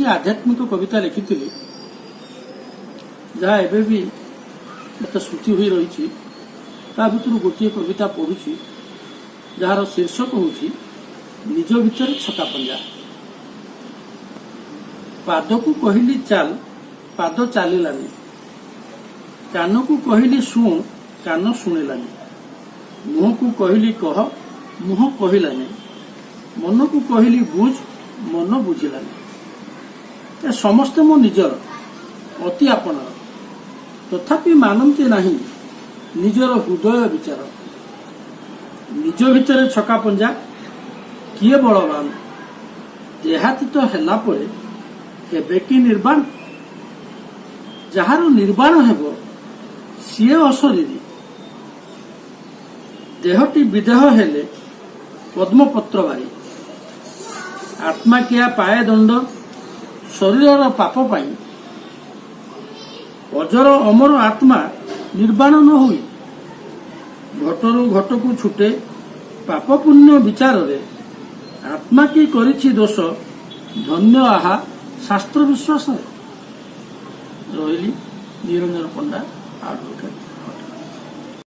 କିଛି ଆଧ୍ୟାତ୍ମିକ କବିତା ଲେଖିଥିଲି ଯାହା ଏବେ ବି ମୋତେ ସ୍ମୃତି ହୋଇ ରହିଛି। ତା ଭିତରୁ ଗୋଟିଏ କବିତା ପଢ଼ୁଛି ଯାହାର ଶୀର୍ଷକ ହେଉଛି ନିଜ ଭିତରେ ଛକା ପଞ୍ଜା। ପାଦକୁ କହିଲି ଚାଲ, ପାଦ ଚାଲିଲାନି। କାନକୁ କହିଲି ଶୁଣ, କାନ ଶୁଣିଲାନି। ମୁହଁକୁ କହିଲି କହ, ମୁହଁ କହିଲାନି। ମନକୁ କହିଲି ବୁଝ, ମନ ବୁଝିଲାନି। ଏ ସମସ୍ତେ ମୋ ନିଜର, ଅତି ଆପଣାର, ତଥାପି ମାନନ୍ତି ନାହିଁ ନିଜର ହୃଦୟ ବିଚାର। ନିଜ ଭିତରେ ଛକା ପଞ୍ଜା, କିଏ ବଳବାନ? ଦେହାତୀତ ହେଲା ପରେ ହେବେ କି ନିର୍ବାଣ? ଯାହାର ନିର୍ବାଣ ହେବ ସିଏ ଅଶରୀରୀ। ଦେହଟି ବିଦେହ ହେଲେ ପଦ୍ମପତ୍ର ବାରି। ଆତ୍ମା କିଆ ପାଏ ଦଣ୍ଡ ଶରୀରର ପାପ ପାଇଁ। ଅଜର ଅମର ଆତ୍ମା ନିର୍ବାଣ ନ ହୋଇ ଘଟରୁ ଘଟକୁ ଛୁଟେ ପାପ ପୁଣ୍ୟ ବିଚାରରେ। ଆତ୍ମା କି କରିଛି ଦୋଷ, ଧନ୍ୟ ଆହା ଶାସ୍ତ୍ର ବିଶ୍ୱାସରେ। ରହିଲି ନିରଞ୍ଜନ ପଣ୍ଡା, ଆଡଭୋକେଟ।